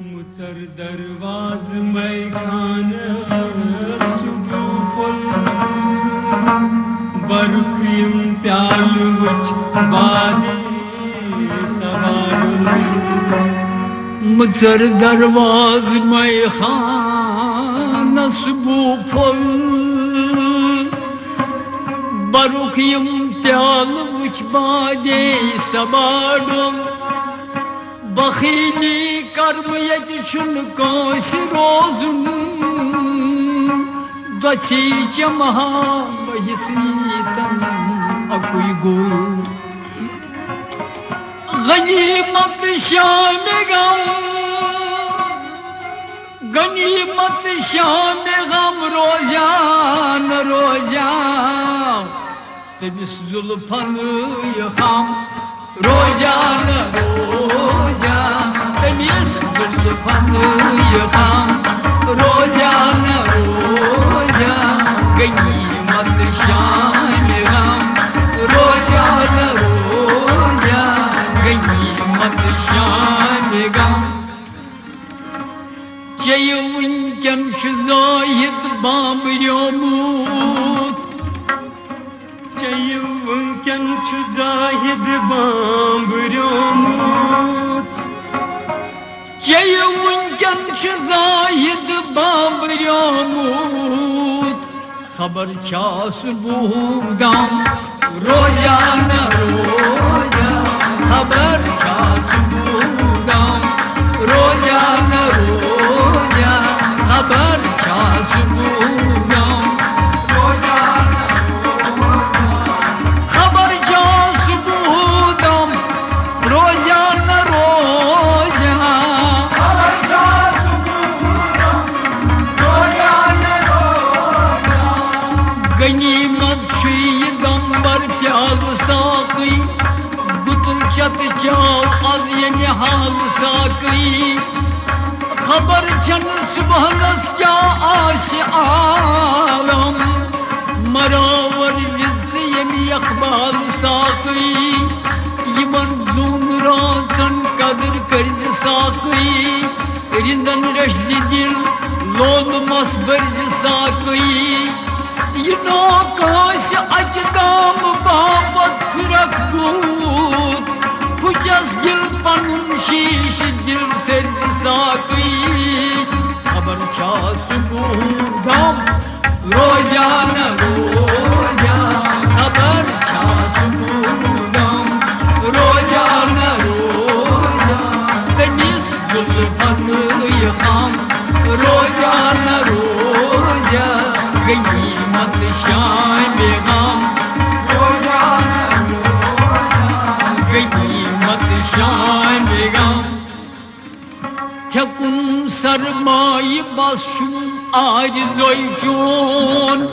मुचर दरवाज मैं खाना सुबुफुल बरुखिम प्याल वुच बादी सवारुल मुचर दरवाज मैं खाना सुबुफुल बरुखिम प्याल वुच बादी सवारुल बखीली कर्म यचुन कांस रोजुन दची चमहा बहिसीतन अकुई गो गनीमत शाम गम रोजान रोजा तमिस जुल्फन यखाम रोजान रोजा तमिस जुल्फन यखाम रोजान रोजा गनीमत शान गम रोजान रोजा गनीमत शान गम चय वुनकन जाहिद बाबरियोमुत चय वुनकन जाहिद बाबरियोमुत चय वुनकन जाहिद बाबरियोमुत खबर छास बूदम रोजान रोजा खबर छास बूदम रोजान रोजा खबर छास बूदम खबर छास बूदम रोजान रोजा गनीमत दम्बर प्याल साकी गुतुल चत चाव आज ये निहाल साकी खबर छन सुबहनस क्या आश आलम मरावर विज यमी अखबाल साकी यमन जून रासन कदर कर्ज साकी रिंदन रश दिल लोल मस बर्ज साकी ये नौकाश अजदाम बाबत फिरक दूत पुजस दिल पनुन शीश दिल सर्द साकी खबर छास बूदम रोजान रोजा खबर छास बूदम रोजान रोजा तमिस जुल्फन यखाम रोजान रोजा गनीमत शान गम गनीमत शान गम थकुन सरमाय बसुम आरज़ोई चोन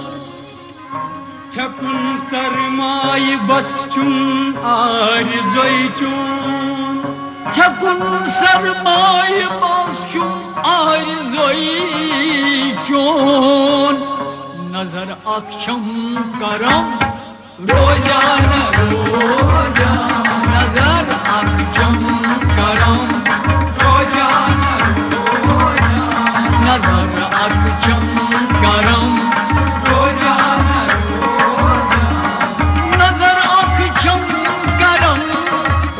थकुन सरमाय बसुम आरज़ोई चोन थकुन सरमाय बसुम आरज़ोई चोन नजर अक्षम करम रोजान रोजा नजर अक्षम करम रोजान रोजा नजर अक्षम करम रोजान रोजा नजर अक्षम करम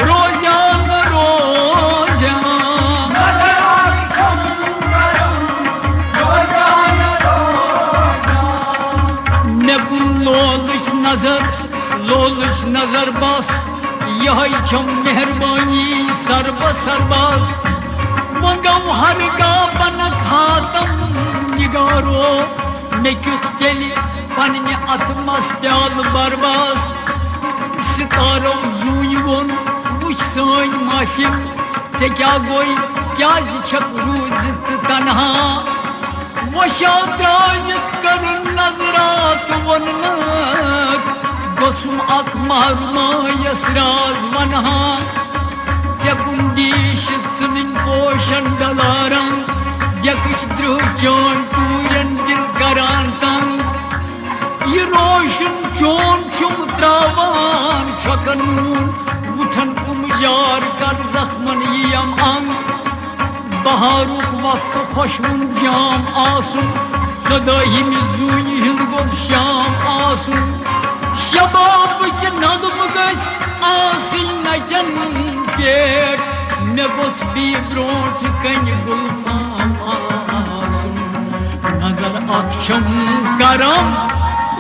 रोजान रोजा नजर अक्षम करम रोजान रोजा नेकुन लोलच नजर बस यही छम मेहरबानी सरबस वंगो हरगा बन खातम निगारो मे क्युत तेलि पन्ने अथमस प्याल बरबस सितारो जूय वोन वुच सान महफिल ऐ क्या गोई क्या छक रूज तन्हा वशा त्रावित करुन नजरात वनक गोसुम अख महरुमायस राज वनहा चकुंदीश सुनिन पोषण डलारं जकश द्रुह चोन टूरन दिल करान तंग ये रोशन चोन चुम त्रावान छकनून उठन कुम जार कर जख्मन यम अंग Baharuk vakti hoşmun cam asun Sadahimi zuni hindgol şam asun Şabab için adım göz asil nacan pek Nebos bir brot kany gulfam asun Nazar akşam karam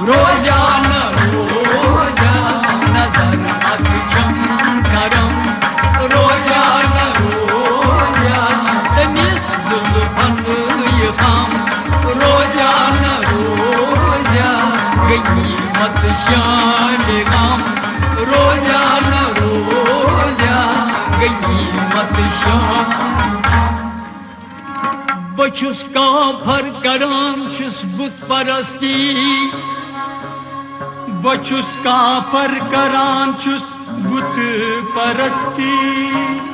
Rozana roza Nazar akşam karam Rozana roza Temiz zulfanı yıkam Rozana roza Gıymet şan-ı gam Rozana roza Gıymet şan Bachus kafir karan çüs but parasti बचुस काफर करान छुस बुत परस्ती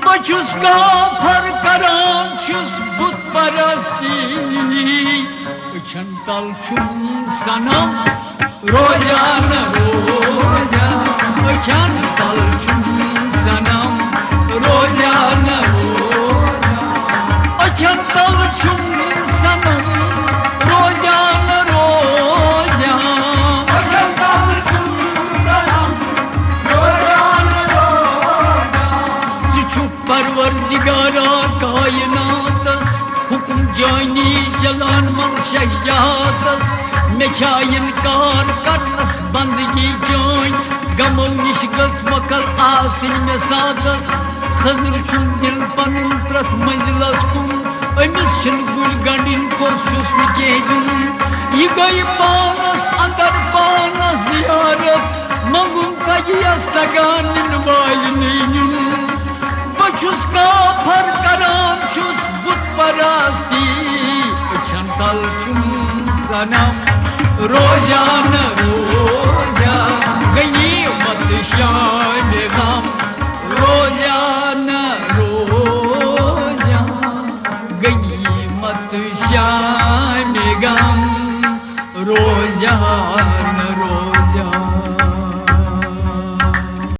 Bachus kafir karan çüs but parasti Çantal çum sanam Rozana roza Çantal çum sanam Rozana roza Çantal çum sanam Rozana roza Parvardigara kainatas Hukum cani jalan mal şehyatas Meçayin kar karnas bandigi join Gamol nişgas makal asil mesadas Khazır çum dil panın prat manzilas kum Emis çın gul gandin kosus nikehun Yigay panas andar panas ziyaret Mangum kajiyas taganin valinin Bachus kafir karan çüs but parasti Çantal çum sanam Rozana roza Gıymet şan-ı gam Rozana roza Gıymet şan-ı gam Rozana